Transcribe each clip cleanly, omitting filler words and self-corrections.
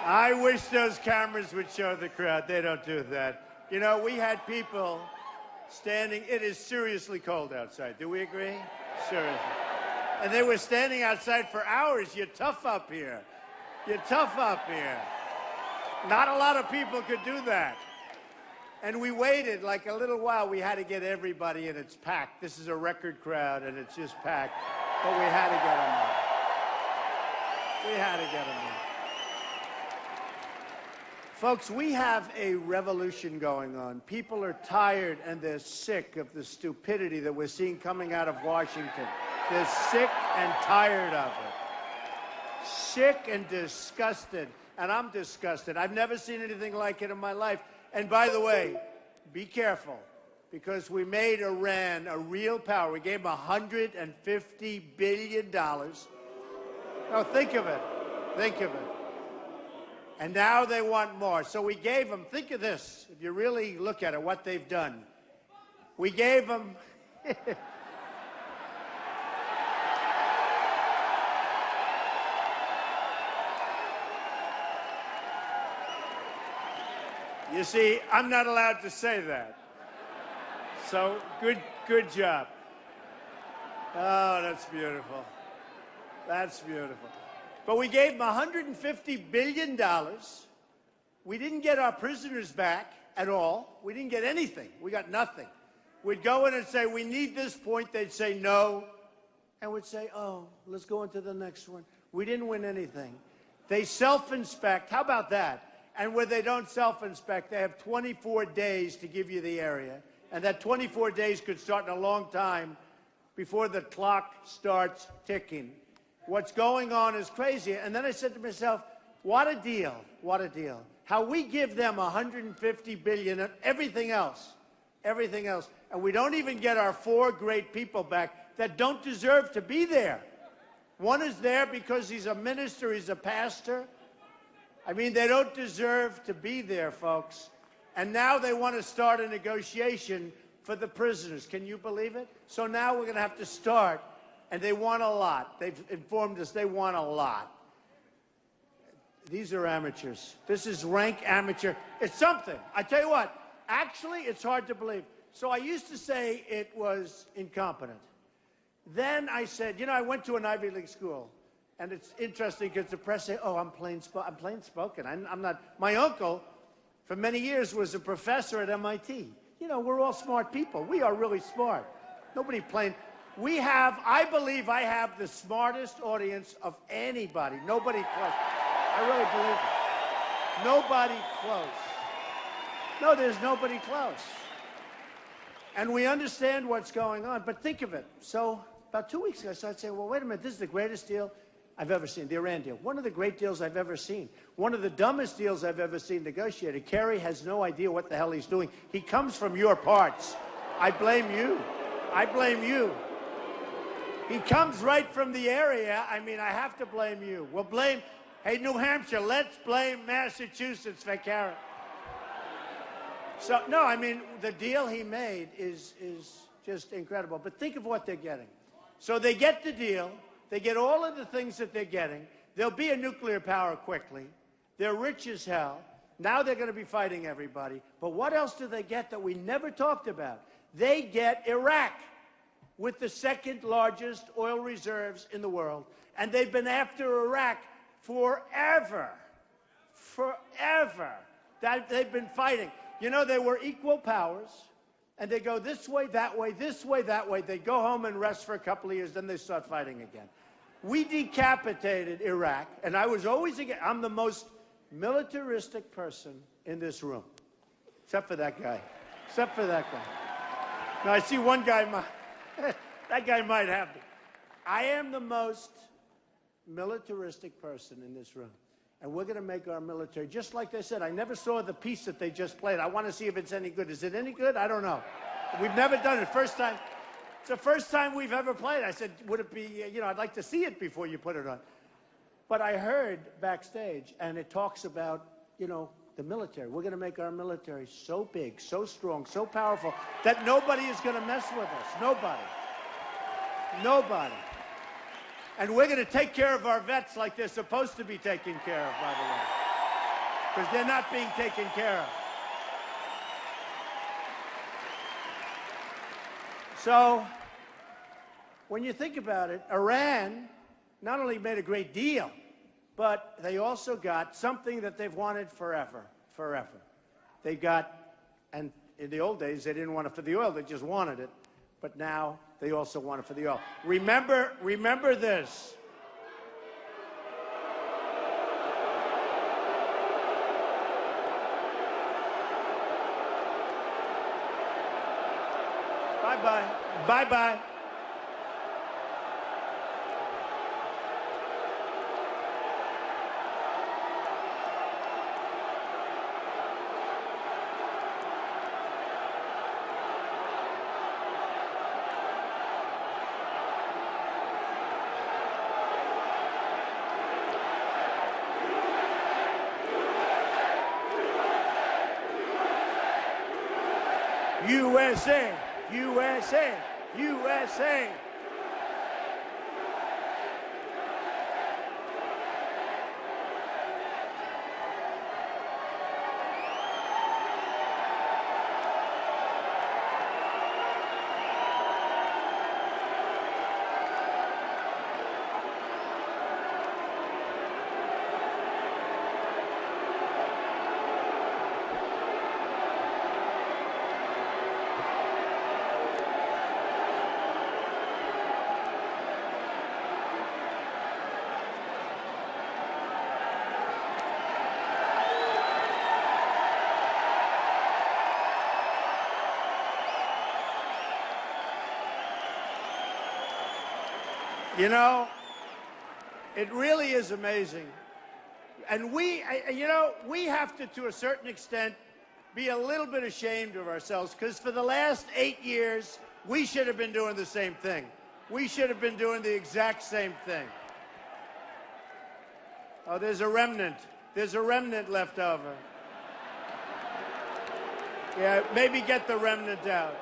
I wish those cameras would show the crowd. They don't do that. You know, we had people standing. It is seriously cold outside. Do we agree? Seriously. And they were standing outside for hours. You're tough up here. You're tough up here. Not a lot of people could do that. And we waited like a little while. We had to get everybody, and it's packed. This is a record crowd, and it's just packed. But we had to get them in. We had to get them in. Folks, we have a revolution going on. People are tired, and they're sick of the stupidity that we're seeing coming out of Washington. They're sick and tired of it. Sick and disgusted. And I'm disgusted. I've never seen anything like it in my life. And by the way, be careful, because we made Iran a real power. We gave them $150 billion. Now, think of it. Think of it. And now they want more. So we gave them, think of this, if you really look at it, what they've done. We gave them... You see, I'm not allowed to say that. So, good job. Oh, that's beautiful. That's beautiful. But we gave them $150 billion. We didn't get our prisoners back at all. We didn't get anything. We got nothing. We'd go in and say, we need this point. They'd say no. And we'd say, oh, let's go into the next one. We didn't win anything. They self-inspect. How about that? And where they don't self-inspect, they have 24 days to give you the area. And that 24 days could start in a long time before the clock starts ticking. What's going on is crazy. And then I said to myself, what a deal. What a deal. How we give them $150 billion and everything else. Everything else. And we don't even get our 4 great people back that don't deserve to be there. One is there because he's a minister, he's a pastor. I mean, they don't deserve to be there, folks. And now they want to start a negotiation for the prisoners. Can you believe it? So now we're going to have to start, and they want a lot. They've informed us they want a lot. These are amateurs. This is rank amateur. It's something. I tell you what, actually, it's hard to believe. So I used to say it was incompetent. Then I said, you know, I went to an Ivy League school. And it's interesting because the press say, oh, I'm plain spoken. I'm not. My uncle, for many years, was a professor at MIT. You know, we're all smart people. We are really smart. Nobody plain. We have, I believe I have the smartest audience of anybody. Nobody close. I really believe it. Nobody close. No, there's nobody close. And we understand what's going on. But think of it. So about 2 weeks ago, I started saying, well, wait a minute. This is the greatest deal I've ever seen, the Iran deal. One of the great deals I've ever seen. One of the dumbest deals I've ever seen negotiated. Kerry has no idea what the hell he's doing. He comes from your parts. I blame you. I blame you. He comes right from the area. I mean, I have to blame you. We'll blame, hey, New Hampshire, let's blame Massachusetts for Kerry. So, no, I mean, the deal he made is just incredible. But think of what they're getting. So they get the deal. They get all of the things that they're getting. There'll be a nuclear power quickly. They're rich as hell. Now they're going to be fighting everybody. But what else do they get that we never talked about? They get Iraq with the 2nd largest oil reserves in the world. And they've been after Iraq forever. Forever. They've been fighting. You know, they were equal powers. And they go this way, that way, this way, that way. They go home and rest for a couple of years, then they start fighting again. We decapitated Iraq, and I was always against. I'm the most militaristic person in this room, except for that guy. Except for that guy. Now, I see one guy, that guy might have me. I am the most militaristic person in this room. And we're going to make our military, just like they said, I never saw the piece that they just played. I want to see if it's any good. Is it any good? I don't know. We've never done it. First time. It's the first time we've ever played. I said, would it be, you know, I'd like to see it before you put it on. But I heard backstage, and it talks about, you know, the military. We're going to make our military so big, so strong, so powerful, that nobody is going to mess with us. Nobody. Nobody. And we're going to take care of our vets like they're supposed to be taken care of, by the way. because they're not being taken care of. So, when you think about it, Iran not only made a great deal, but they also got something that they've wanted forever. They got, and in the old days, they didn't want it for the oil, they just wanted it. But now, they also want it for the oil. Remember this. Bye-bye. Bye-bye. USA, USA, USA. You know, it really is amazing. And we have to a certain extent, be a little bit ashamed of ourselves, because for the last 8 years, we should have been doing the same thing. We should have been doing the exact same thing. Oh, there's a remnant. There's a remnant left over. Yeah, maybe get the remnant out.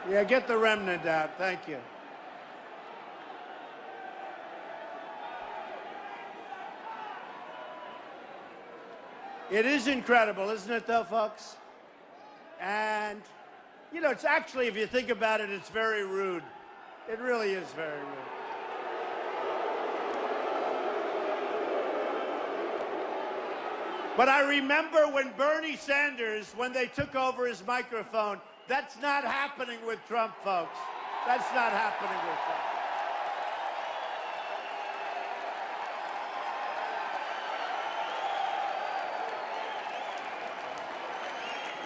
Yeah, get the remnant out. Thank you. It is incredible, isn't it, though, folks? And, you know, it's actually, if you think about it, it's very rude. It really is very rude. But I remember when Bernie Sanders, when they took over his microphone, that's not happening with Trump, folks. That's not happening with Trump.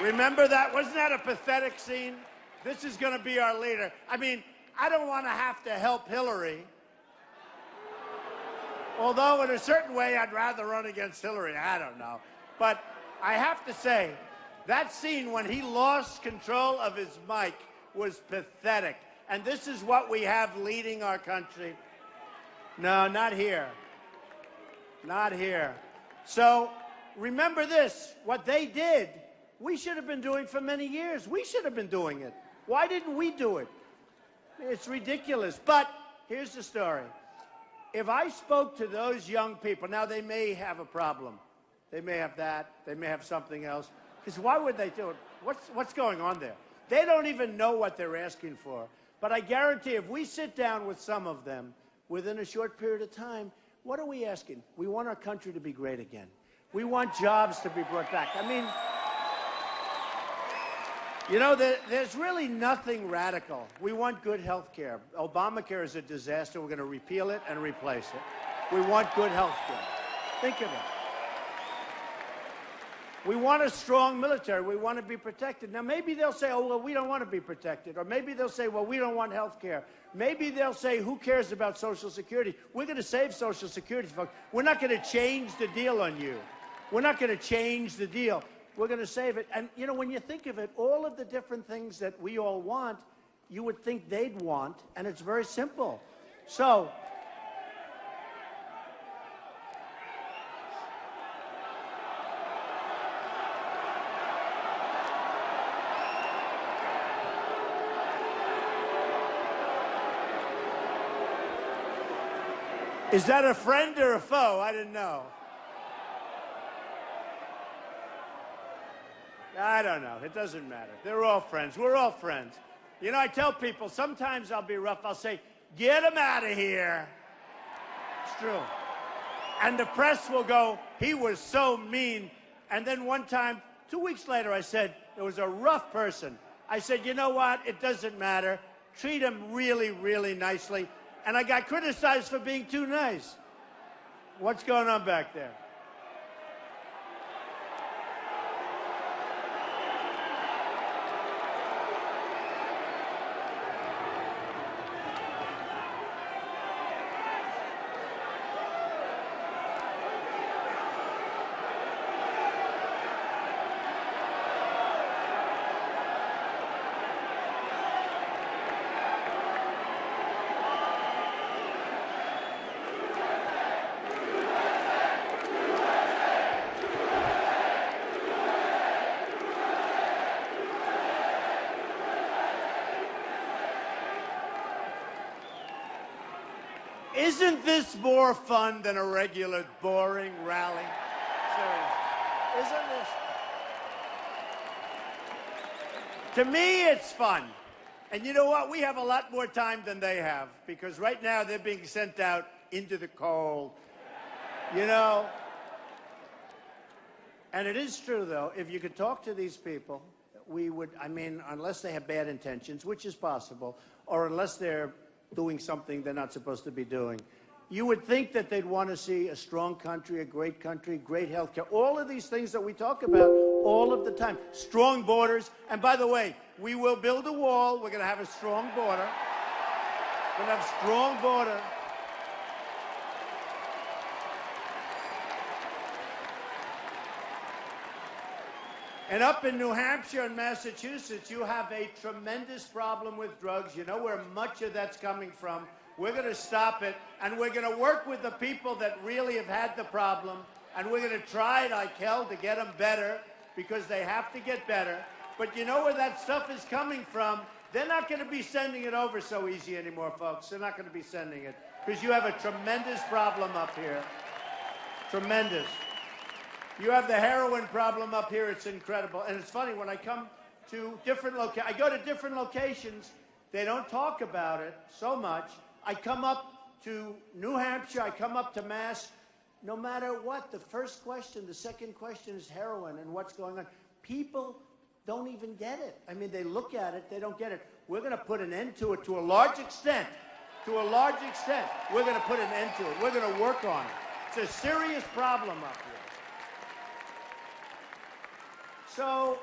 Remember that? Wasn't that a pathetic scene? This is going to be our leader. I mean, I don't want to have to help Hillary. Although, in a certain way, I'd rather run against Hillary. I don't know. But I have to say, that scene when he lost control of his mic was pathetic. And this is what we have leading our country. No, not here. Not here. So remember this. What they did, we should have been doing for many years. We should have been doing it. Why didn't we do it? It's ridiculous. But here's the story. If I spoke to those young people, now they may have a problem. They may have that. They may have something else. Because why would they do it? What's going on there? They don't even know what they're asking for. But I guarantee if we sit down with some of them within a short period of time, what are we asking? We want our country to be great again. We want jobs to be brought back. I mean, you know, there's really nothing radical. We want good health care. Obamacare is a disaster. We're going to repeal it and replace it. We want good health care. Think of it. We want a strong military. We want to be protected. Now, maybe they'll say, oh, well, we don't want to be protected. Or maybe they'll say, well, we don't want health care. Maybe they'll say, who cares about Social Security? We're going to save Social Security, folks. We're not going to change the deal on you. We're not going to change the deal. We're going to save it. And, you know, when you think of it, all of the different things that we all want, you would think they'd want, and it's very simple. So Is that a friend or a foe? I didn't know. I don't know. It doesn't matter. They're all friends. We're all friends. You know, I tell people, sometimes I'll be rough. I'll say, get him out of here. It's true. And the press will go, he was so mean. And then one time, 2 weeks later, I said, it was a rough person. I said, you know what? It doesn't matter. Treat him really, really nicely. And I got criticized for being too nice. What's going on back there? Isn't this more fun than a regular boring rally? Seriously. Isn't this? To me, it's fun. And you know what? We have a lot more time than they have, because right now they're being sent out into the cold. You know? And it is true, though, if you could talk to these people, we would, I mean, unless they have bad intentions, which is possible, or unless they're doing something they're not supposed to be doing, you would think that they'd want to see a strong country, a great health care, all of these things that we talk about all of the time. Strong borders. And by the way, we will build a wall. We're going to have a strong border. We're going to have a strong border. And up in New Hampshire and Massachusetts, you have a tremendous problem with drugs. You know where much of that's coming from. We're going to stop it, and we're going to work with the people that really have had the problem, and we're going to try like hell to get them better, because they have to get better. But you know where that stuff is coming from? They're not going to be sending it over so easy anymore, folks. They're not going to be sending it, because you have a tremendous problem up here. Tremendous. You have the heroin problem up here. It's incredible. And it's funny, when I come to different locations, I go to different locations, they don't talk about it so much. I come up to New Hampshire, I come up to Mass, no matter what, the first question, the second question is heroin and what's going on. People don't even get it. I mean, they look at it, they don't get it. We're going to put an end to it to a large extent. To a large extent, we're going to put an end to it. We're going to work on it. It's a serious problem up here. So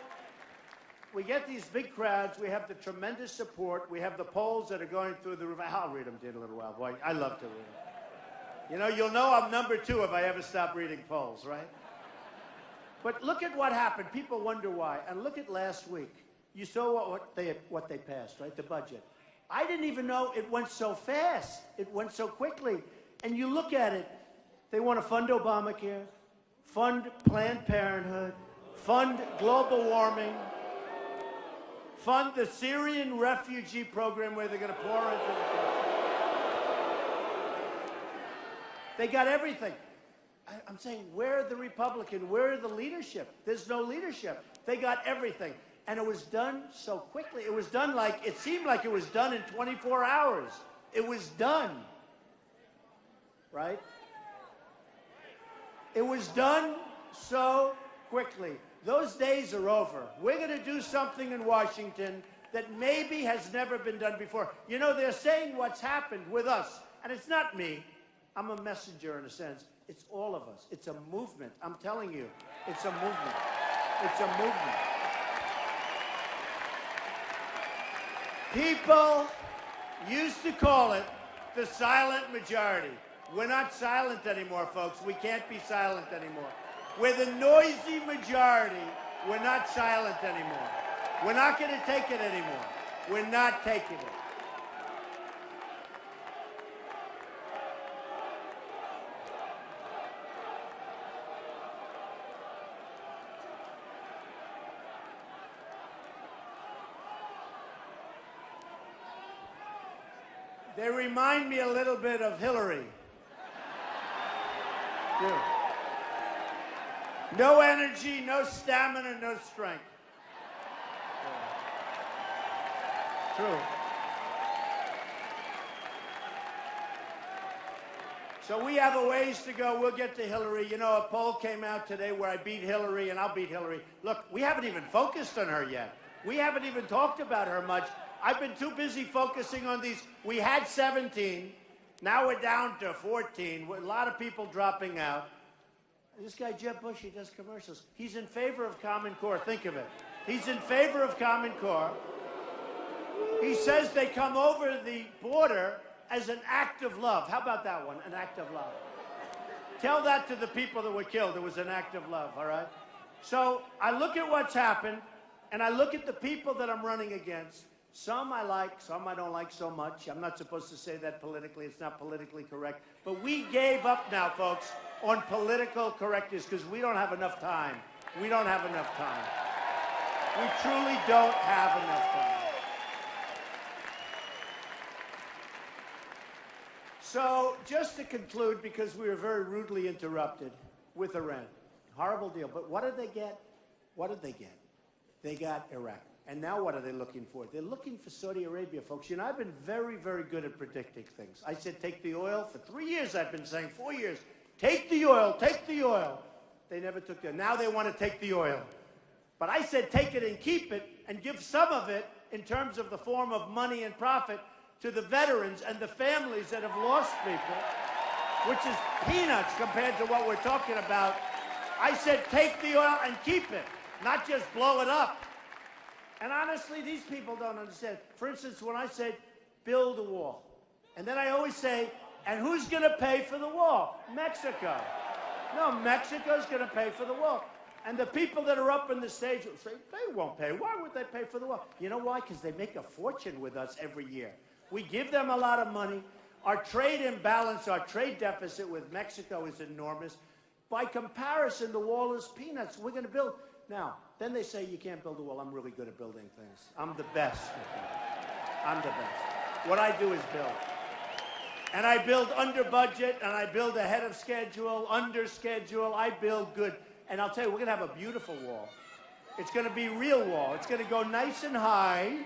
we get these big crowds. We have the tremendous support. We have the polls that are going through the roof. I'll read them in a little while. Boy, I love to read them. You know, you'll know I'm number 2 if I ever stop reading polls, right? But look at what happened. People wonder why. And look at last week. You saw what they passed, right? The budget. I didn't even know it went so fast. It went so quickly. And you look at it. They want to fund Obamacare, fund Planned Parenthood, fund global warming, fund the Syrian refugee program where they're going to pour into the country. They got everything. I'm saying, where are the Republicans? Where are the leadership? There's no leadership. They got everything. And it was done so quickly. It was done like, it seemed like it was done in 24 hours. It was done. Right? It was done so quickly. Those days are over. We're going to do something in Washington that maybe has never been done before. You know, they're saying what's happened with us, and it's not me. I'm a messenger in a sense. It's all of us. It's a movement. I'm telling you, it's a movement. It's a movement. People used to call it the silent majority. We're not silent anymore, folks. We can't be silent anymore. We're the noisy majority. We're not silent anymore. We're not going to take it anymore. We're not taking it. They remind me a little bit of Hillary. do. No energy, no stamina, no strength. True. So we have a ways to go. We'll get to Hillary. You know, a poll came out today where I beat Hillary, and I'll beat Hillary. Look, we haven't even focused on her yet. We haven't even talked about her much. I've been too busy focusing on these. We had 17. Now we're down to 14. A lot of people dropping out. This guy, Jeb Bush, he does commercials. He's in favor of Common Core. Think of it. He's in favor of Common Core. He says they come over the border as an act of love. How about that one? An act of love. Tell that to the people that were killed. It was an act of love, all right? So I look at what's happened, and I look at the people that I'm running against. Some I like, some I don't like so much. I'm not supposed to say that politically. It's not politically correct. But we gave up now, folks, on political correctness because we don't have enough time. We don't have enough time. We truly don't have enough time. So, just to conclude, because we were very rudely interrupted with Iran. Horrible deal. But what did they get? What did they get? They got Iraq. And now what are they looking for? They're looking for Saudi Arabia, folks. You know, I've been very, very good at predicting things. I said, take the oil. For 3 years, I've been saying, 4 years, take the oil, take the oil. They never took it. Now they want to take the oil. But I said, take it and keep it and give some of it in terms of the form of money and profit to the veterans and the families that have lost people, which is peanuts compared to what we're talking about. I said, take the oil and keep it, not just blow it up. And honestly, these people don't understand. For instance, when I say, build a wall, and then I always say, and who's going to pay for the wall? Mexico. No, Mexico's going to pay for the wall. And the people that are up on the stage will say, they won't pay. Why would they pay for the wall? You know why? Because they make a fortune with us every year. We give them a lot of money. Our trade imbalance, our trade deficit with Mexico is enormous. By comparison, the wall is peanuts. We're going to build. Now, then they say you can't build a wall. I'm really good at building things. I'm the best. I'm the best. What I do is build. And I build under budget, and I build ahead of schedule, under schedule. I build good. And I'll tell you, we're going to have a beautiful wall. It's going to be a real wall. It's going to go nice and high.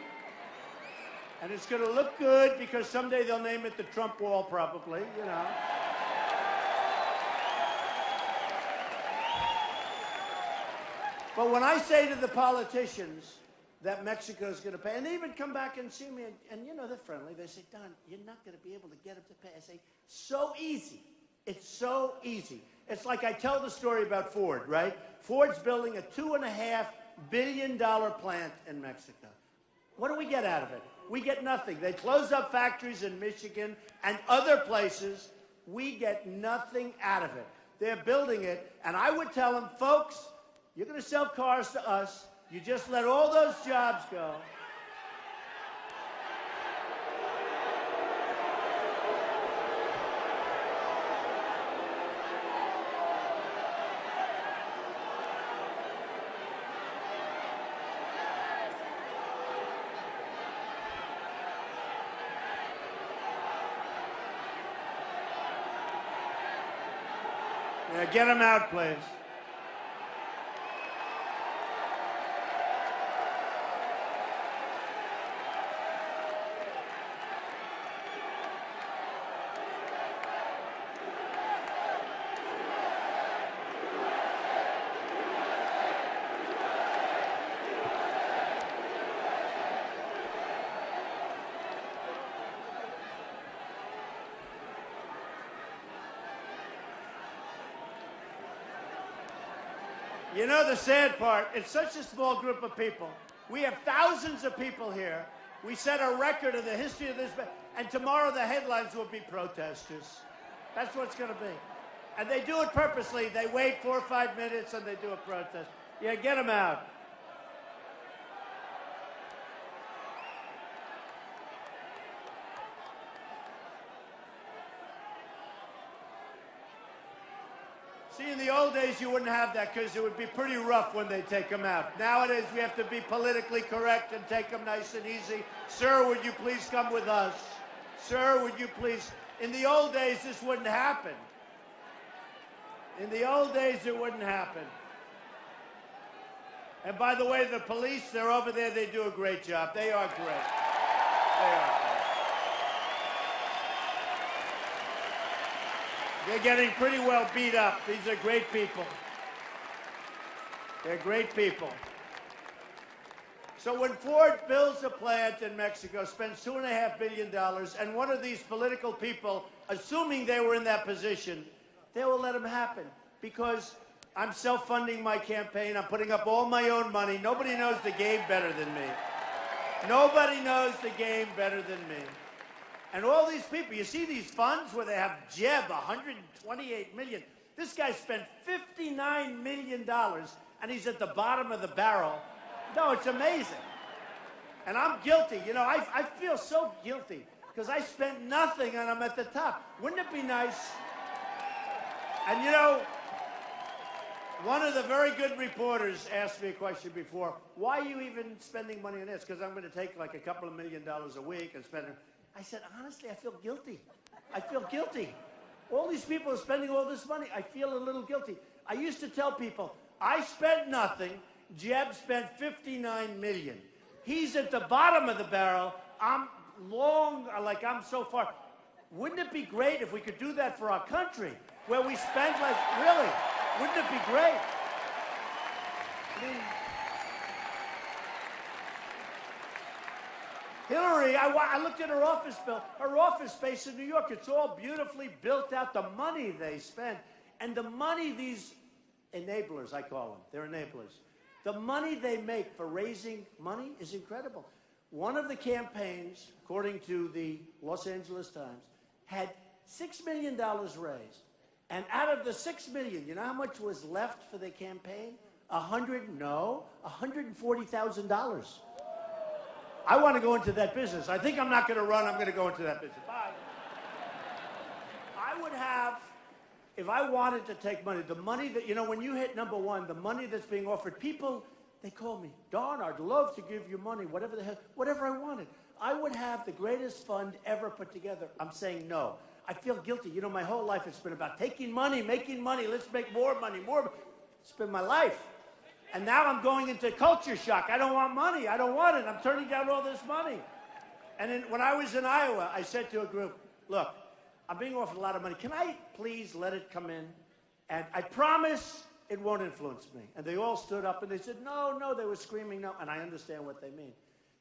And it's going to look good because someday they'll name it the Trump wall probably, you know. But when I say to the politicians that Mexico's going to pay, and they even come back and see me, and you know, they're friendly. They say, Don, you're not going to be able to get them to pay. I say, so easy. It's so easy. It's like I tell the story about Ford, right? Ford's building a $2.5 billion plant in Mexico. What do we get out of it? We get nothing. They close up factories in Michigan and other places. We get nothing out of it. They're building it, and I would tell them, folks, you're going to sell cars to us. You just let all those jobs go. Yeah, get them out, please. You know the sad part, it's such a small group of people. We have thousands of people here. We set a record in the history of this, and tomorrow the headlines will be protesters. That's what it's going to be. And they do it purposely. They wait 4 or 5 minutes and they do a protest. Yeah, get them out. See, in the old days, you wouldn't have that because it would be pretty rough when they take them out. Nowadays, we have to be politically correct and take them nice and easy. Sir, would you please come with us? Sir, would you please? In the old days, this wouldn't happen. In the old days, it wouldn't happen. And by the way, the police, they're over there. They do a great job. They are great. They are great. They're getting pretty well beat up. These are great people. They're great people. So when Ford builds a plant in Mexico, spends $2.5 billion, and one of these political people, assuming they were in that position, they will let him happen because I'm self-funding my campaign. I'm putting up all my own money. Nobody knows the game better than me. Nobody knows the game better than me. And all these people, you see these funds where they have Jeb, $128 million. This guy spent $59 million, and he's at the bottom of the barrel. No, it's amazing. And I'm guilty. You know, I feel so guilty because I spent nothing and I'm at the top. Wouldn't it be nice? And, you know, one of the very good reporters asked me a question before. Why are you even spending money on this? Because I'm going to take like a couple of $1 million a week and spend it. I said, honestly, I feel guilty. I feel guilty. All these people are spending all this money. I feel a little guilty. I used to tell people, I spent nothing. Jeb spent $59 million. He's at the bottom of the barrel. I'm long, like I'm so far. Wouldn't it be great if we could do that for our country, where we spend like, really, wouldn't it be great? I mean, Hillary, I looked at her office bill, her office space in New York. It's all beautifully built out, the money they spend. And the money these enablers, I call them, they're enablers. The money they make for raising money is incredible. One of the campaigns, according to the Los Angeles Times, had $6 million raised. And out of the $6 million, you know how much was left for the campaign? $140,000. I want to go into that business. I think I'm not going to run. I'm going to go into that business. Bye. I would have, if I wanted to take money, the money that, you know, when you hit number one, the money that's being offered, people, they call me, Don, I'd love to give you money, whatever the hell, whatever I wanted. I would have the greatest fund ever put together. I'm saying no. I feel guilty. You know, my whole life it's been about taking money, making money. Let's make more money, more. It's been my life. And now I'm going into culture shock. I don't want money. I don't want it. I'm turning down all this money. And then when I was in Iowa, I said to a group, look, I'm being offered a lot of money. Can I please let it come in? And I promise it won't influence me. And they all stood up and they said, no, no. They were screaming no. And I understand what they mean,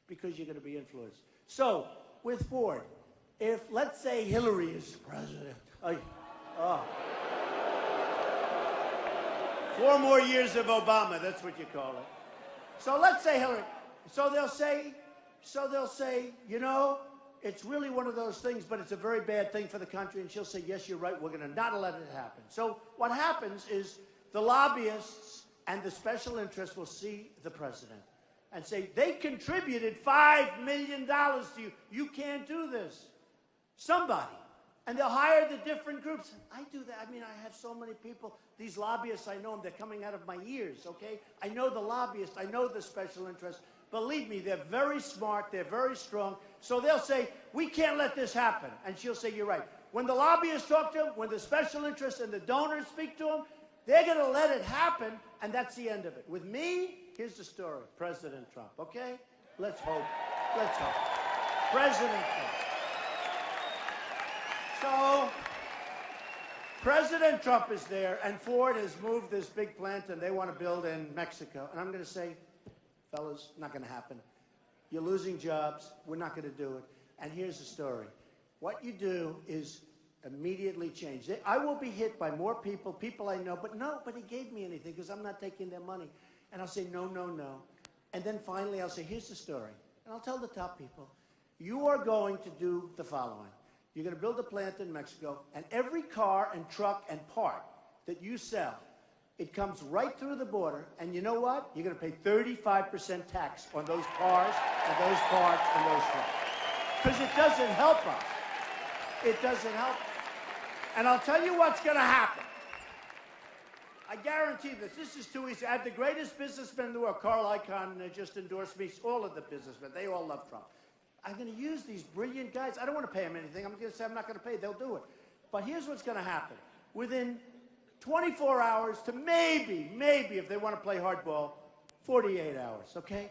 because you're going to be influenced. So with Ford, if let's say Hillary is president, 4 more years of Obama, that's what you call it. So let's say Hillary. So they'll say, you know, it's really one of those things, but it's a very bad thing for the country. And she'll say, yes, you're right. We're going to not let it happen. So what happens is the lobbyists and the special interests will see the president and say, they contributed $5 million to you. You can't do this. Somebody. And they'll hire the different groups. I do that. I mean, I have so many people. These lobbyists, I know them. They're coming out of my ears, okay? I know the lobbyists. I know the special interests. Believe me, they're very smart. They're very strong. So they'll say, we can't let this happen. And she'll say, you're right. When the lobbyists talk to him, when the special interests and the donors speak to him, they're going to let it happen, and that's the end of it. With me, here's the story. President Trump, okay? Let's hope. Let's hope. President Trump. So, President Trump is there, and Ford has moved this big plant, and they want to build in Mexico. And I'm going to say, fellas, not going to happen. You're losing jobs. We're not going to do it. And here's the story. What you do is immediately change. I will be hit by more people I know, but nobody gave me anything because I'm not taking their money. And I'll say, no, no, no. And then finally I'll say, here's the story. And I'll tell the top people, you are going to do the following. You're going to build a plant in Mexico, and every car and truck and part that you sell, it comes right through the border, and you know what? You're going to pay 35% tax on those cars and those parts and those trucks. Because it doesn't help us. It doesn't help us. And I'll tell you what's going to happen. I guarantee this. This is too easy. I have the greatest businessmen in the world. Carl Icahn just endorsed me. All of the businessmen. They all love Trump. I'm going to use these brilliant guys. I don't want to pay them anything. I'm going to say I'm not going to pay. They'll do it. But here's what's going to happen. Within 24 hours to maybe, if they want to play hardball, 48 hours, okay?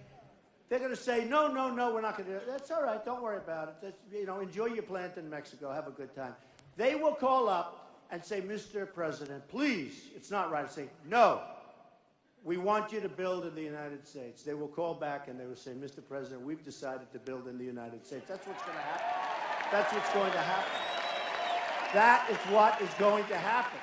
They're going to say, no, we're not going to do it. That's all right. Don't worry about it. That's, enjoy your plant in Mexico. Have a good time. They will call up and say, Mr. President, please, it's not right. I say, no, we want you to build in the United States. They will call back and they will say, Mr. President, we've decided to build in the United States. That's what's going to happen. That's what's going to happen. That is what is going to happen.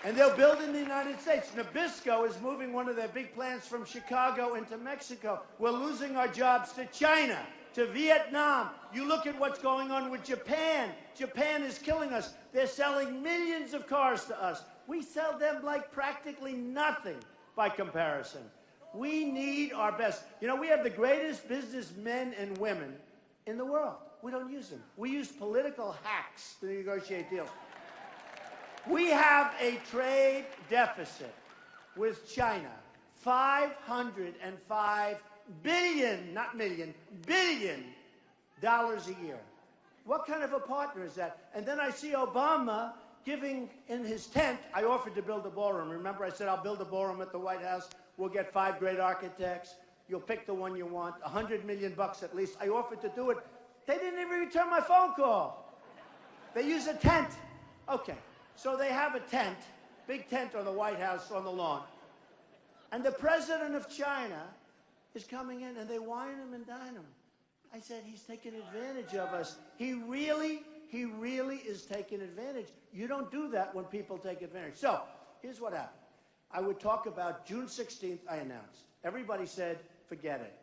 And they'll build in the United States. Nabisco is moving one of their big plants from Chicago into Mexico. We're losing our jobs to China, to Vietnam. You look at what's going on with Japan. Japan is killing us. They're selling millions of cars to us. We sell them like practically nothing by comparison. We need our best. We have the greatest businessmen and women in the world. We don't use them. We use political hacks to negotiate deals. We have a trade deficit with China, $505 billion, not million, billion dollars a year. What kind of a partner is that? And then I see Obama giving in his tent. I offered to build a ballroom. Remember, I said I'll build a ballroom at the White House. We'll get 5 great architects. You'll pick the one you want. $100 million at least. I offered to do it. They didn't even return my phone call. They use a tent. Okay. So they have a tent, big tent on the White House on the lawn. And the president of China is coming in and they wine him and dine him. I said, he's taking advantage of us. He really is taking advantage. You don't do that when people take advantage. So here's what happened. I would talk about June 16th, I announced. Everybody said, forget it.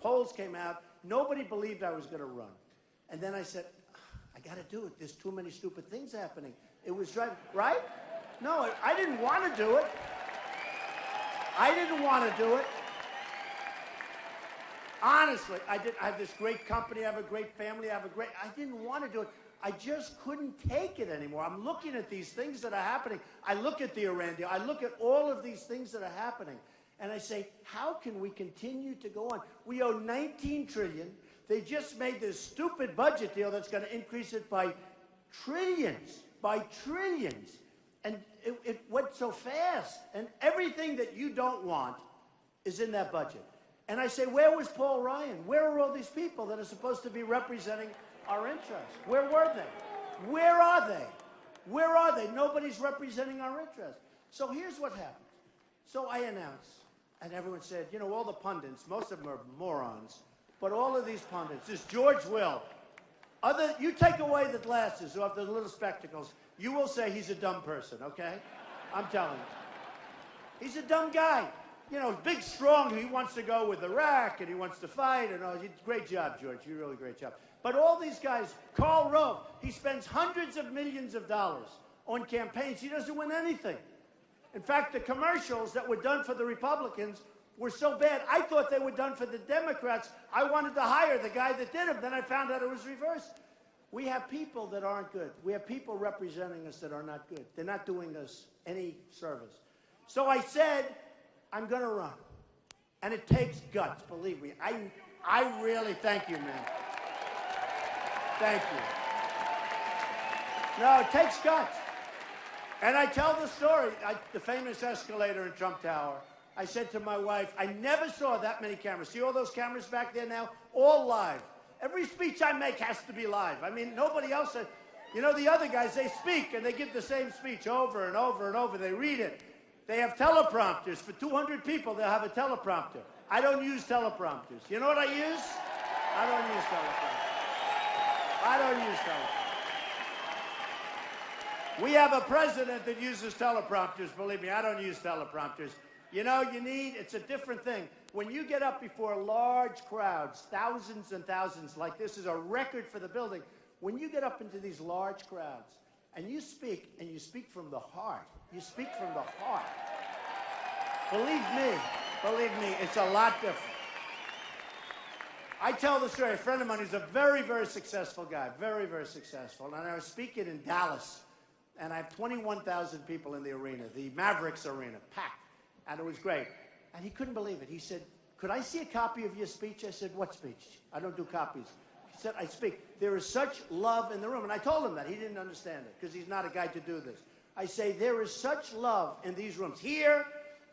Polls came out. Nobody believed I was going to run. And then I said, I got to do it. There's too many stupid things happening. It was driving, right? No, I didn't want to do it. I didn't want to do it. Honestly, I have this great company. I have a great family. I didn't want to do it. I just couldn't take it anymore. I'm looking at these things that are happening. I look at the Iran deal. I look at all of these things that are happening. And I say, how can we continue to go on? We owe $19 trillion. They just made this stupid budget deal that's going to increase it by trillions. And it went so fast. And everything that you don't want is in that budget. And I say, where was Paul Ryan? Where are all these people that are supposed to be representing our interests? Where were they? Where are they? Where are they? Nobody's representing our interests. So here's what happened. So I announced, and everyone said, all the pundits, most of them are morons, but all of these pundits, this George Will, you take away the glasses or the little spectacles, you will say he's a dumb person, okay? I'm telling you. He's a dumb guy. Big, strong, he wants to go with Iraq, and he wants to fight, and all. Great job, George. You really great job. But all these guys, Karl Rove, he spends hundreds of millions of dollars on campaigns. He doesn't win anything. In fact, the commercials that were done for the Republicans were so bad, I thought they were done for the Democrats. I wanted to hire the guy that did them. Then I found out it was reversed. We have people that aren't good. We have people representing us that are not good. They're not doing us any service. So I said, I'm going to run. And it takes guts, believe me. I really thank you, man. Thank you. No, it takes guts. And I tell the story, the famous escalator in Trump Tower. I said to my wife, I never saw that many cameras. See all those cameras back there now? All live. Every speech I make has to be live. I mean, nobody else said. The other guys, they speak and they give the same speech over and over and over. They read it. They have teleprompters. For 200 people, they'll have a teleprompter. I don't use teleprompters. You know what I use? I don't use teleprompters. I don't use teleprompters. We have a president that uses teleprompters. Believe me, I don't use teleprompters. It's a different thing. When you get up before large crowds, thousands and thousands, like this is a record for the building. When you get up into these large crowds and you speak from the heart, you speak from the heart. Believe me, it's a lot different. I tell the story. A friend of mine who's a very, very successful guy, very, very successful. And I was speaking in Dallas, and I have 21,000 people in the arena, the Mavericks arena, packed. And it was great. And he couldn't believe it. He said, could I see a copy of your speech? I said, what speech? I don't do copies. He said, I speak. There is such love in the room. And I told him that. He didn't understand it because he's not a guy to do this. I say there is such love in these rooms. Here,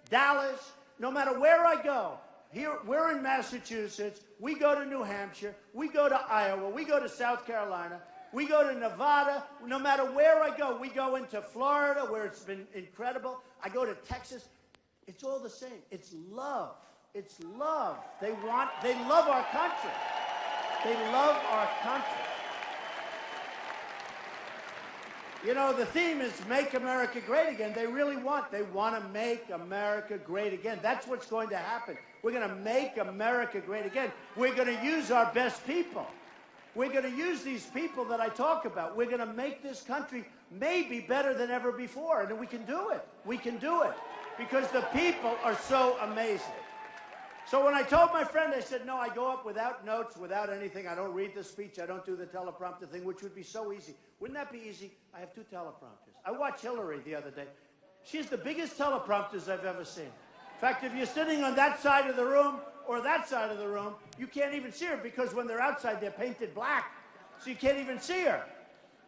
Dallas, no matter where I go. Here, we're in Massachusetts. We go to New Hampshire. We go to Iowa. We go to South Carolina. We go to Nevada. No matter where I go, we go into Florida, where it's been incredible. I go to Texas. It's all the same. It's love. It's love. They love our country. They love our country. You know, the theme is Make America Great Again. They want to make America great again. That's what's going to happen. We're going to make America great again. We're going to use our best people. We're going to use these people that I talk about. We're going to make this country maybe better than ever before. And we can do it. We can do it. Because the people are so amazing. So when I told my friend, I said, no, I go up without notes, without anything. I don't read the speech. I don't do the teleprompter thing, which would be so easy. Wouldn't that be easy? I have 2 teleprompters. I watched Hillary the other day. She's the biggest teleprompters I've ever seen. In fact, if you're sitting on that side of the room or that side of the room, you can't even see her because when they're outside, they're painted black. So you can't even see her.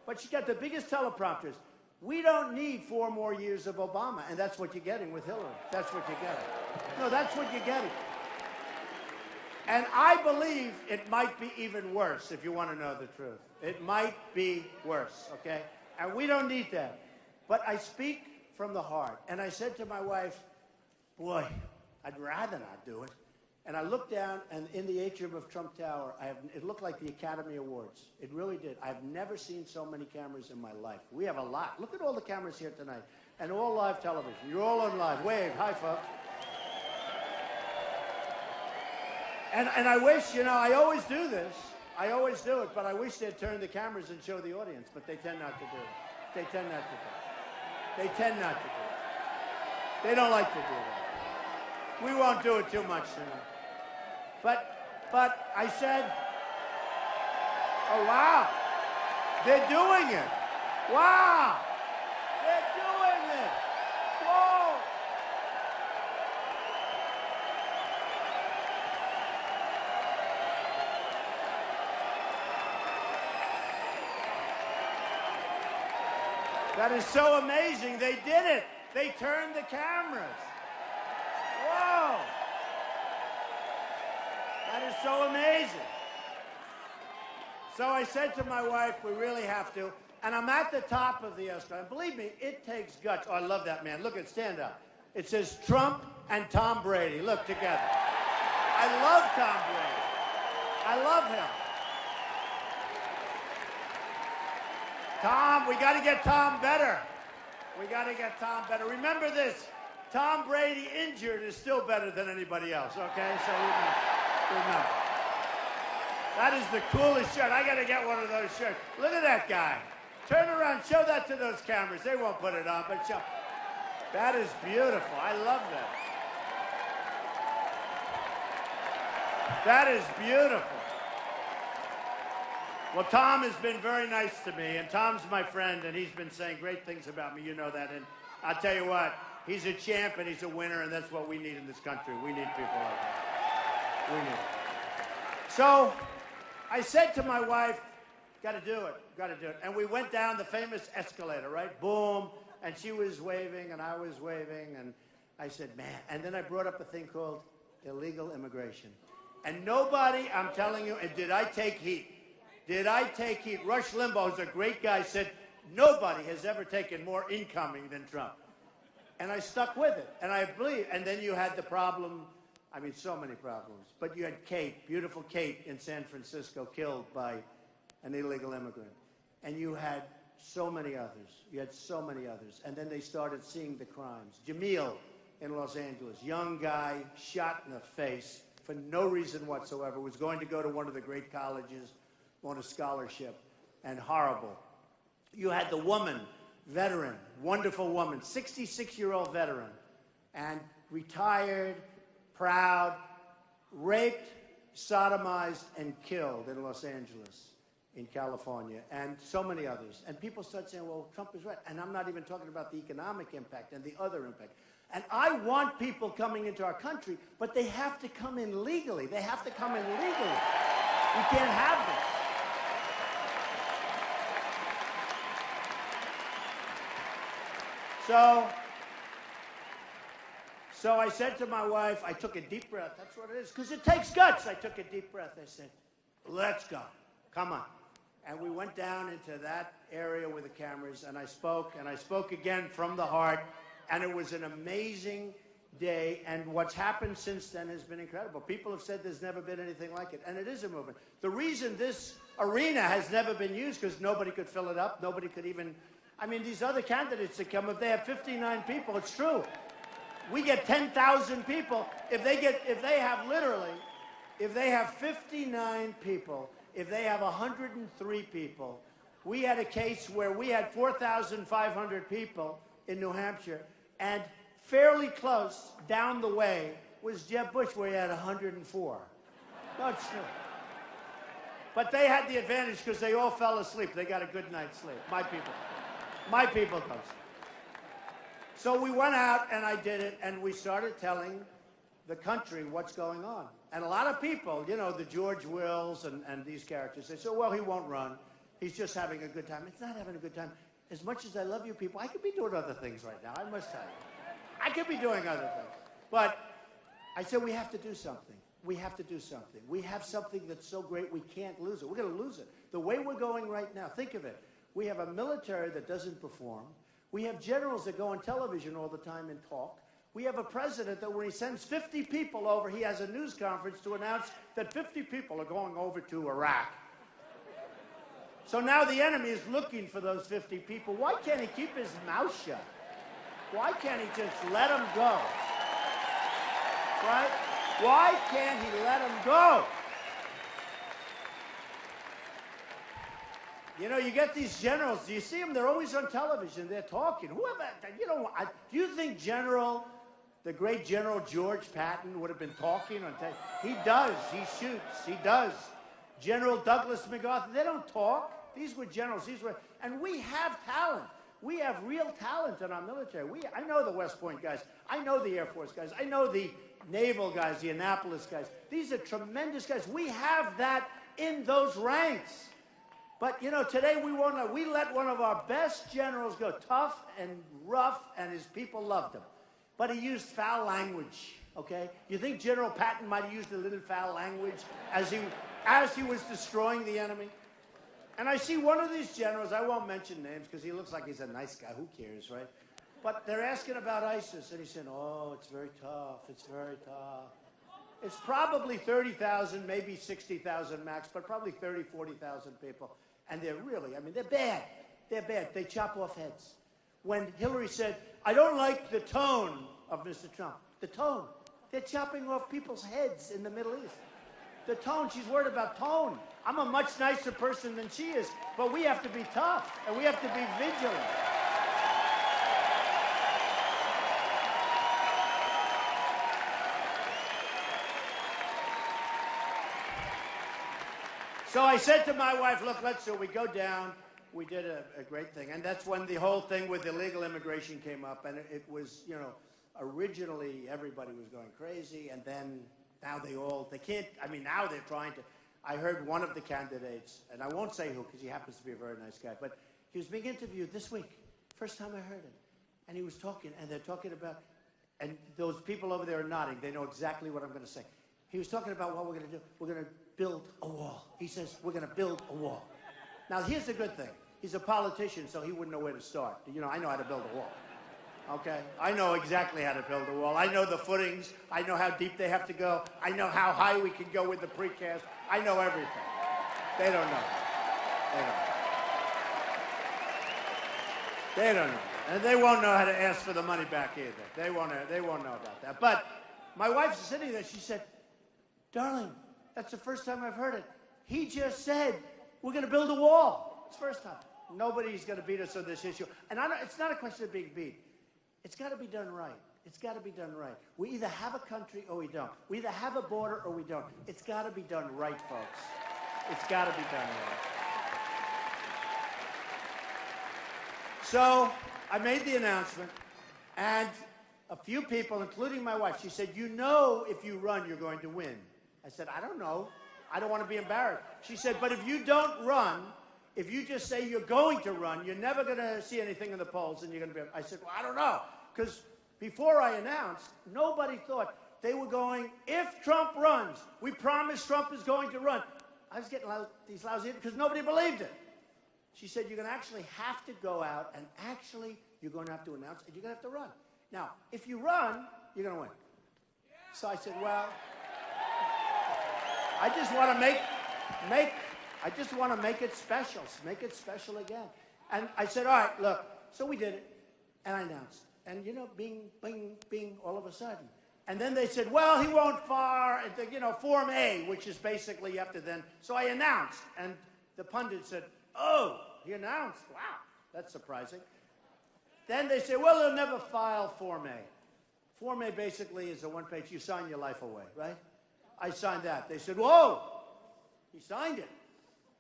But she got the biggest teleprompters. We don't need 4 more years of Obama, and that's what you're getting with Hillary. That's what you're getting. No, that's what you're getting. And I believe it might be even worse, if you want to know the truth. It might be worse, okay? And we don't need that. But I speak from the heart. And I said to my wife, boy, I'd rather not do it. And I looked down, and in the atrium of Trump Tower, it looked like the Academy Awards. It really did. I've never seen so many cameras in my life. We have a lot. Look at all the cameras here tonight. And all live television. You're all on live. Wave. Hi, folks. And I wish, you know, I always do this. I always do it, but I wish they'd turn the cameras and show the audience, but they tend not to do it. They tend not to do it. They tend not to do it. They don't like to do that. We won't do it too much tonight. But I said, oh, wow. They're doing it. Wow. They're doing it. Whoa. That is so amazing. They did it. They turned the cameras. Whoa. That is so amazing. So I said to my wife, we really have to. And I'm at the top of the escalator. And believe me, it takes guts. Oh, I love that man. Look at, stand up. It says Trump and Tom Brady. Look together. I love Tom Brady. I love him. Tom, we got to get Tom better. We got to get Tom better. Remember this, Tom Brady injured is still better than anybody else, okay? So remember. That is the coolest shirt. I got to get one of those shirts. Look at that guy. Turn around, show that to those cameras. They won't put it on, but show. That is beautiful. I love that. That is beautiful. Well, Tom has been very nice to me, and Tom's my friend, and he's been saying great things about me. You know that, and I'll tell you what, he's a champ and he's a winner, and that's what we need in this country. We need people like that. We need it. So I said to my wife, got to do it, got to do it. And we went down the famous escalator, right? Boom, and she was waving, and I was waving, and I said, man. And then I brought up a thing called illegal immigration. And nobody, I'm telling you, and did I take heat? Did I take heat? Rush Limbaugh, who's a great guy, said, nobody has ever taken more incoming than Trump. And I stuck with it. And I believe, and then you had the problem, I mean, so many problems. But you had Kate, beautiful Kate in San Francisco, killed by an illegal immigrant. And you had so many others. You had so many others. And then they started seeing the crimes. Jamil in Los Angeles, young guy, shot in the face for no reason whatsoever, was going to go to one of the great colleges on a scholarship, and horrible. You had the woman, veteran, wonderful woman, 66-year-old veteran, and retired, proud, raped, sodomized, and killed in Los Angeles, in California, and so many others. And people start saying, well, Trump is right. And I'm not even talking about the economic impact and the other impact. And I want people coming into our country, but they have to come in legally. They have to come in legally. We can't have this. So I said to my wife, I took a deep breath. That's what it is, because it takes guts. I took a deep breath. I said, let's go. Come on. And we went down into that area with the cameras, and I spoke again from the heart, and it was an amazing day, and what's happened since then has been incredible. People have said there's never been anything like it, and it is a movement. The reason this arena has never been used because nobody could fill it up, nobody could even, I mean, these other candidates that come, if they have 59 people, it's true. We get 10,000 people. If they have 59 people, if they have 103 people, we had a case where we had 4,500 people in New Hampshire, and fairly close down the way was Jeb Bush, where he had 104. No, it's true. But they had the advantage because they all fell asleep. They got a good night's sleep. My people. My people don't. So we went out, and I did it, and we started telling the country what's going on. And a lot of people, you know, the George Wills and these characters, they say, well, he won't run. He's just having a good time. It's not having a good time. As much as I love you people, I could be doing other things right now, I must tell you. I could be doing other things. But I said, we have to do something. We have to do something. We have something that's so great we can't lose it. We're going to lose it. The way we're going right now, think of it. We have a military that doesn't perform. We have generals that go on television all the time and talk. We have a president that when he sends 50 people over, he has a news conference to announce that 50 people are going over to Iraq. So now the enemy is looking for those 50 people. Why can't he keep his mouth shut? Why can't he just let them go? Right? Why can't he let them go? You know, you get these generals. Do you see them? They're always on television. They're talking. Whoever, you know, do you think the great General George Patton would have been talking on television? He does. He shoots. He does. General Douglas MacArthur, they don't talk. These were generals. And we have talent. We have real talent in our military. I know the West Point guys. I know the Air Force guys. I know the naval guys, the Annapolis guys. These are tremendous guys. We have that in those ranks. But, you know, today we let one of our best generals go, tough and rough, and his people loved him. But he used foul language, okay? You think General Patton might have used a little foul language as he was destroying the enemy? And I see one of these generals, I won't mention names because he looks like he's a nice guy. Who cares, right? But they're asking about ISIS, and he said, oh, it's very tough. It's very tough. It's probably 30,000, maybe 60,000 max, but probably 30, 40,000 people. And they're really, I mean, they're bad. They're bad. They chop off heads. When Hillary said, I don't like the tone of Mr. Trump, the tone. They're chopping off people's heads in the Middle East. The tone, she's worried about tone. I'm a much nicer person than she is, but we have to be tough, and we have to be vigilant. So I said to my wife, look, let's do it. We go down. We did a great thing. And that's when the whole thing with illegal immigration came up. And it was, you know, originally everybody was going crazy. And then now they can't, I mean, now they're trying to. I heard one of the candidates, and I won't say who because he happens to be a very nice guy, but he was being interviewed this week. First time I heard him. And he was talking, and they're talking about, and those people over there are nodding. They know exactly what I'm going to say. He was talking about what we're going to do. We're going to build a wall. He says, we're going to build a wall. Now, here's the good thing. He's a politician, so he wouldn't know where to start. You know, I know how to build a wall. Okay? I know exactly how to build a wall. I know the footings. I know how deep they have to go. I know how high we can go with the precast. I know everything. They don't know. They don't know. And they won't know how to ask for the money back either. They won't know about that. But my wife's sitting there. She said, darling, that's the first time I've heard it. He just said, we're going to build a wall. It's the first time. Nobody's going to beat us on this issue. And it's not a question of being beat. It's got to be done right. It's got to be done right. We either have a country or we don't. We either have a border or we don't. It's got to be done right, folks. It's got to be done right. So I made the announcement, and a few people, including my wife, she said, you know if you run, you're going to win. I said, I don't know. I don't want to be embarrassed. She said, but if you don't run, if you just say you're going to run, you're never going to see anything in the polls, and you're going to be. I said, well, I don't know, because before I announced, nobody thought they were going. If Trump runs, we promise Trump is going to run. I was getting these lousy because nobody believed it. She said, you're going to actually have to go out, and actually you're going to have to announce, and you're going to have to run. Now, if you run, you're going to win. So I said, well, I just want to make it special. Make it special again. And I said, all right, look. So we did it, and I announced. And, you know, bing, bing, bing, all of a sudden. And then they said, well, he won't fire, you know, Form A, which is basically you have to then. So I announced, and the pundit said, oh, he announced. Wow, that's surprising. Then they said, well, he'll never file Form A. Form A basically is a one-page, you sign your life away, right? I signed that. They said, whoa, he signed it.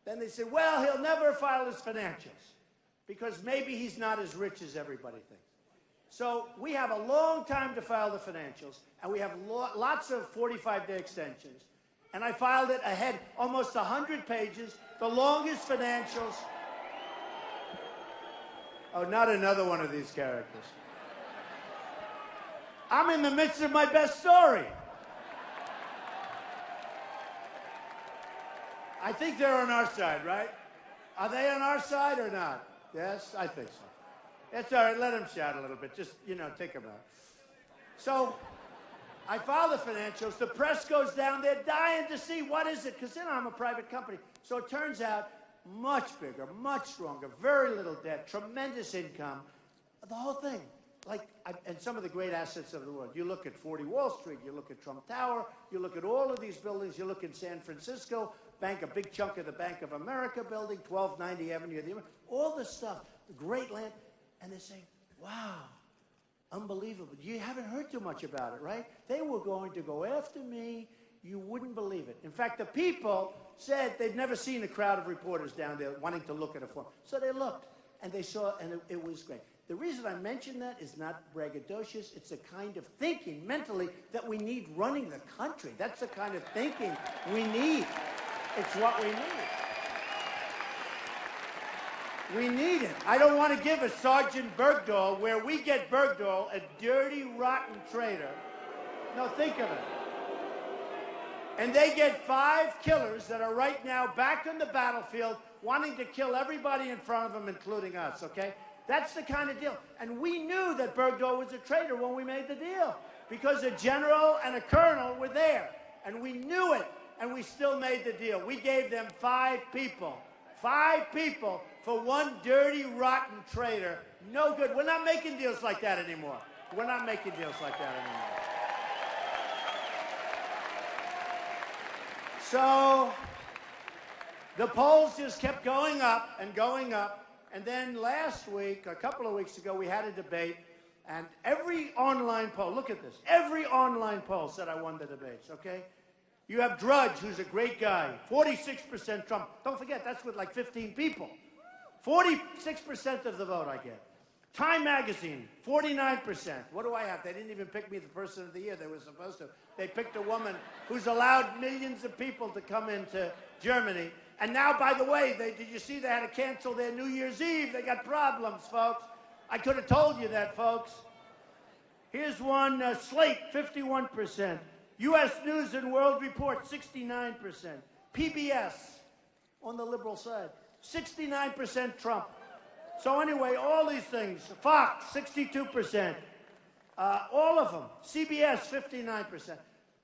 Then they said, well, he'll never file his financials because maybe he's not as rich as everybody thinks. So we have a long time to file the financials, and we have lots of 45-day extensions. And I filed it ahead, almost 100 pages, the longest financials. Oh, not another one of these characters. I'm in the midst of my best story. I think they're on our side, right? Are they on our side or not? Yes, I think so. That's all right. Let them shout a little bit. Just, you know, take them out. So I file the financials. The press goes down. They're dying to see what is it, because, you know, I'm a private company. So it turns out much bigger, much stronger, very little debt, tremendous income, the whole thing. And some of the great assets of the world. You look at 40 Wall Street, you look at Trump Tower, you look at all of these buildings, you look in San Francisco, a big chunk of the Bank of America building, 1290 Avenue of the Americas, all this stuff, the great land. And they're saying, wow, unbelievable. You haven't heard too much about it, right? They were going to go after me. You wouldn't believe it. In fact, the people said they'd never seen a crowd of reporters down there wanting to look at a form. So they looked, and they saw, and it was great. The reason I mention that is not braggadocious. It's the kind of thinking mentally that we need running the country. That's the kind of thinking we need. It's what we need. We need it. I don't want to give a Sergeant Bergdahl where we get Bergdahl, a dirty, rotten traitor. No, think of it. And they get 5 killers that are right now back on the battlefield wanting to kill everybody in front of them, including us, okay? That's the kind of deal. And we knew that Bergdahl was a traitor when we made the deal because a general and a colonel were there. And we knew it, and we still made the deal. We gave them 5 people. 5 people for one dirty, rotten traitor. No good. We're not making deals like that anymore. We're not making deals like that anymore. So the polls just kept going up and going up. And then last week, a couple of weeks ago, we had a debate. And every online poll, look at this, every online poll said I won the debates, okay? You have Drudge, who's a great guy, 46% Trump. Don't forget, that's with like 15 people. 46% of the vote I get. Time Magazine, 49%. What do I have? They didn't even pick me the person of the year they were supposed to. They picked a woman who's allowed millions of people to come into Germany. And now, by the way, did you see they had to cancel their New Year's Eve? They got problems, folks. I could have told you that, folks. Here's one, Slate, 51%. U.S. News and World Report, 69%. PBS, on the liberal side, 69% Trump. So anyway, all these things, Fox, 62%. All of them. CBS, 59%.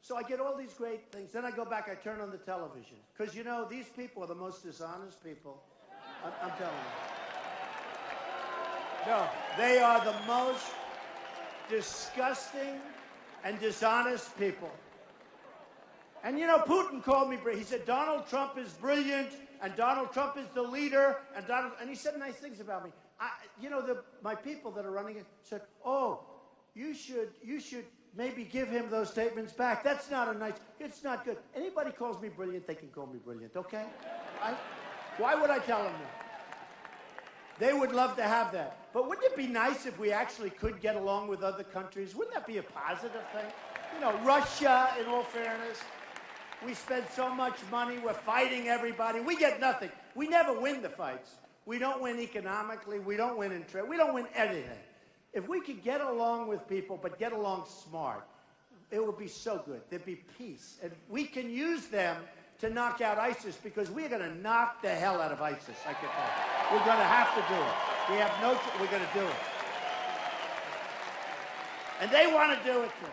So I get all these great things. Then I go back, I turn on the television. Because, you know, these people are the most dishonest people. I'm telling you. No, they are the most disgusting and dishonest people. And, you know, Putin called me, he said, Donald Trump is brilliant, and Donald Trump is the leader, and he said nice things about me. You know, my people that are running it said, oh, you should maybe give him those statements back. That's not it's not good. Anybody calls me brilliant, they can call me brilliant, okay? Why would I tell them that? They would love to have that. But wouldn't it be nice if we actually could get along with other countries? Wouldn't that be a positive thing? You know, Russia, in all fairness, we spend so much money, we're fighting everybody. We get nothing. We never win the fights. We don't win economically. We don't win in trade. We don't win anything. If we could get along with people, but get along smart, it would be so good. There'd be peace. And we can use them to knock out ISIS because we're going to knock the hell out of ISIS, I can tell you. We're going to have to do it. We have no we're going to do it. And they want to do it too.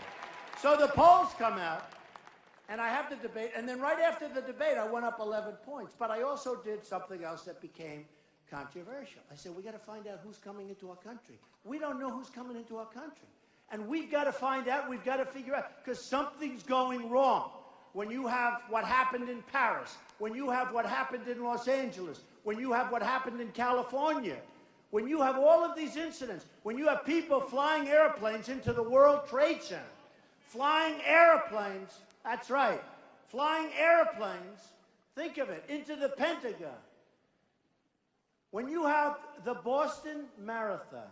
So the polls come out, and I have the debate. And then right after the debate, I went up 11 points. But I also did something else that became controversial. I said, we got to find out who's coming into our country. We don't know who's coming into our country. And we've got to find out, we've got to figure out, because something's going wrong. When you have what happened in Paris, when you have what happened in Los Angeles, when you have what happened in California, when you have all of these incidents, when you have people flying airplanes into the World Trade Center, flying airplanes, that's right, flying airplanes, think of it, into the Pentagon. When you have the Boston Marathon,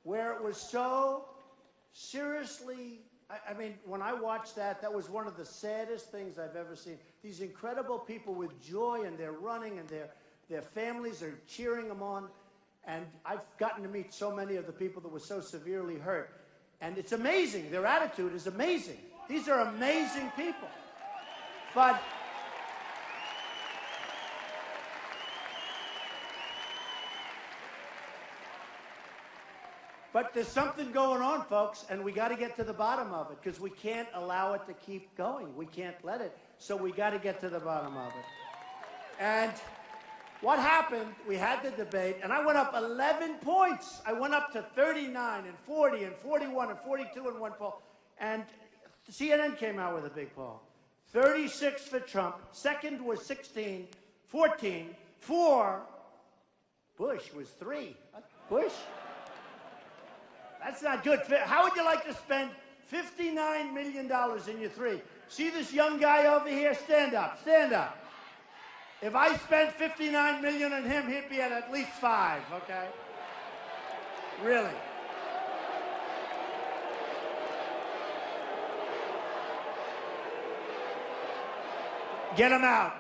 where it was so seriously, I mean, when I watched that, that was one of the saddest things I've ever seen. These incredible people with joy, and they're running, and their families are cheering them on. And I've gotten to meet so many of the people that were so severely hurt. And it's amazing. Their attitude is amazing. These are amazing people. But there's something going on, folks, and we got to get to the bottom of it because we can't allow it to keep going. We can't let it. So we got to get to the bottom of it. And what happened, we had the debate, and I went up 11 points. I went up to 39 and 40 and 41 and 42 in one poll. And CNN came out with a big poll. 36 for Trump. Second was 16, 14. 4, Bush was 3. Bush? That's not good. How would you like to spend $59 million in your 3? See this young guy over here? Stand up. Stand up. If I spent $59 million on him, he'd be at least 5, okay? Really. Get him out.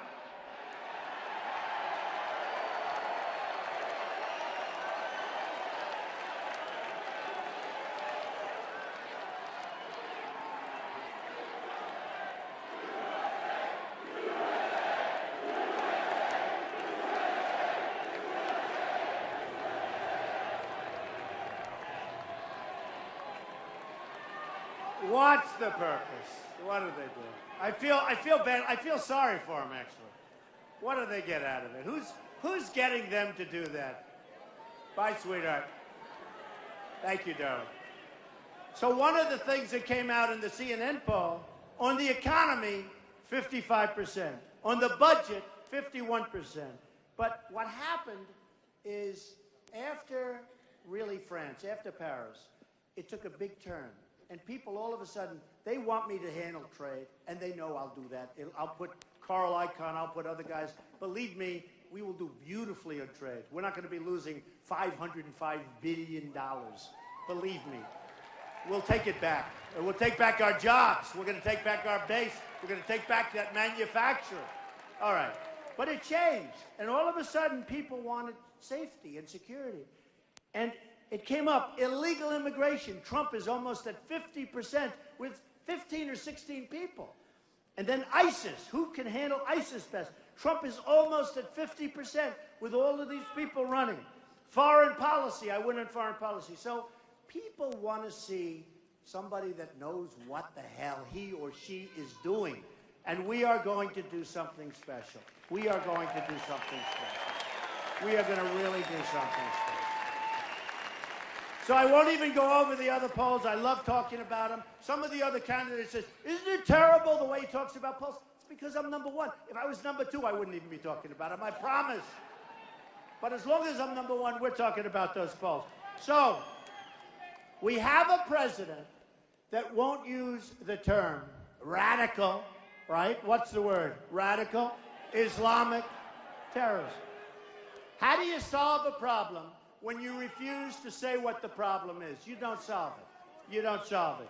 What's the purpose? What do they do? I feel bad. I feel sorry for them, actually. What do they get out of it? Who's getting them to do that? Bye, sweetheart. Thank you, darling. So one of the things that came out in the CNN poll, on the economy, 55%. On the budget, 51%. But what happened is after really France, after Paris, it took a big turn. And people all of a sudden, they want me to handle trade, and they know I'll do that. I'll put Carl Icahn, I'll put other guys. Believe me, we will do beautifully on trade. We're not going to be losing $505 billion. Believe me. We'll take it back. We'll take back our jobs. We're going to take back our base. We're going to take back that manufacturing. All right. But it changed. And all of a sudden, people wanted safety and security. And it came up, illegal immigration. Trump is almost at 50% with 15 or 16 people. And then ISIS. Who can handle ISIS best? Trump is almost at 50% with all of these people running. Foreign policy. I win on foreign policy. So people want to see somebody that knows what the hell he or she is doing. And we are going to do something special. We are going to do something special. We are going to really do something special. So I won't even go over the other polls. I love talking about them. Some of the other candidates say, isn't it terrible the way he talks about polls? It's because I'm number 1. If I was number 2, I wouldn't even be talking about them. I promise. But as long as I'm number 1, we're talking about those polls. So we have a president that won't use the term radical, right? What's the word? Radical Islamic terrorism. How do you solve a problem when you refuse to say what the problem is? You don't solve it. You don't solve it.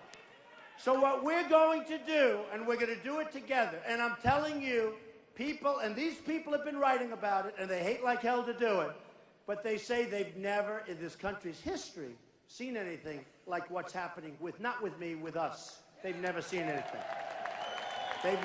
So what we're going to do, and we're going to do it together, and I'm telling you, people, and these people have been writing about it, and they hate like hell to do it, but they say they've never, in this country's history, seen anything like what's happening with, not with me, with us. They've never seen anything. They've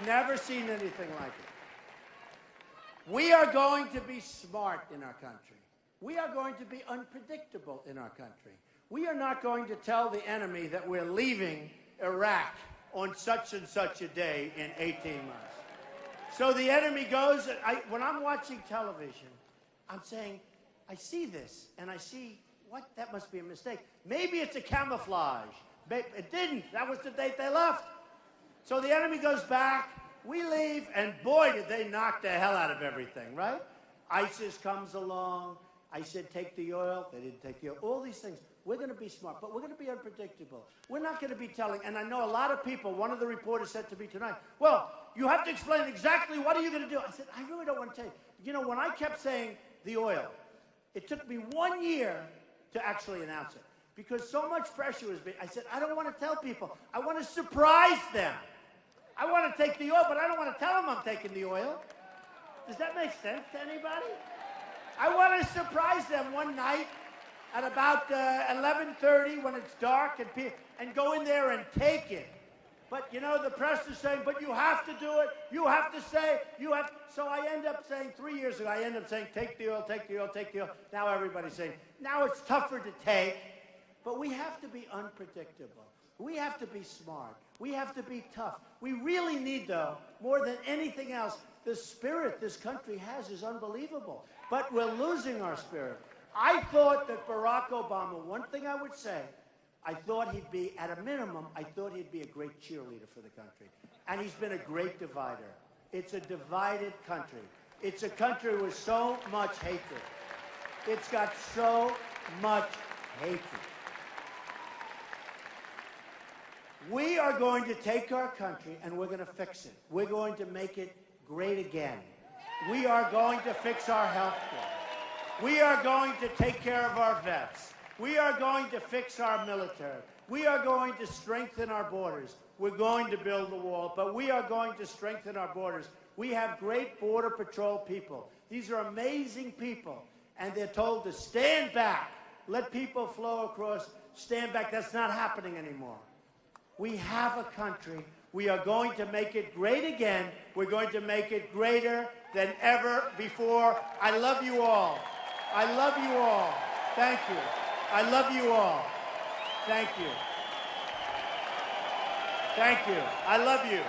never seen anything like it. We are going to be smart in our country. We are going to be unpredictable in our country. We are not going to tell the enemy that we're leaving Iraq on such and such a day in 18 months. So the enemy goes, when I'm watching television, I'm saying, I see this, and I see, what? That must be a mistake. Maybe it's a camouflage. It didn't. That was the date they left. So the enemy goes back, we leave, and boy, did they knock the hell out of everything, right? ISIS comes along. I said, take the oil. They didn't take the oil. All these things. We're going to be smart, but we're going to be unpredictable. We're not going to be telling, and I know a lot of people, one of the reporters said to me tonight, well, you have to explain exactly what are you going to do. I said, I really don't want to tell you. You know, when I kept saying the oil, it took me 1 year to actually announce it because so much pressure was being, I said, I don't want to tell people. I want to surprise them. I want to take the oil, but I don't want to tell them I'm taking the oil. Does that make sense to anybody? I want to surprise them one night at about 11:30 when it's dark and go in there and take it. But, you know, the press is saying, but you have to do it. You have to say, you have. So I end up saying, 3 years ago, I end up saying, take the oil, take the oil, take the oil. Now everybody's saying, now it's tougher to take. But we have to be unpredictable. We have to be smart. We have to be tough. We really need, though, more than anything else, the spirit this country has is unbelievable. But we're losing our spirit. I thought that Barack Obama, one thing I would say, I thought he'd be, at a minimum, I thought he'd be a great cheerleader for the country. And he's been a great divider. It's a divided country. It's a country with so much hatred. It's got so much hatred. We are going to take our country and we're going to fix it. We're going to make it great again. We are going to fix our health care. We are going to take care of our vets. We are going to fix our military. We are going to strengthen our borders. We're going to build the wall, but we are going to strengthen our borders. We have great Border Patrol people. These are amazing people, and they're told to stand back, let people flow across, stand back. That's not happening anymore. We have a country. We are going to make it great again. We're going to make it greater than ever before. I love you all. I love you all. Thank you. I love you all. Thank you. Thank you. I love you.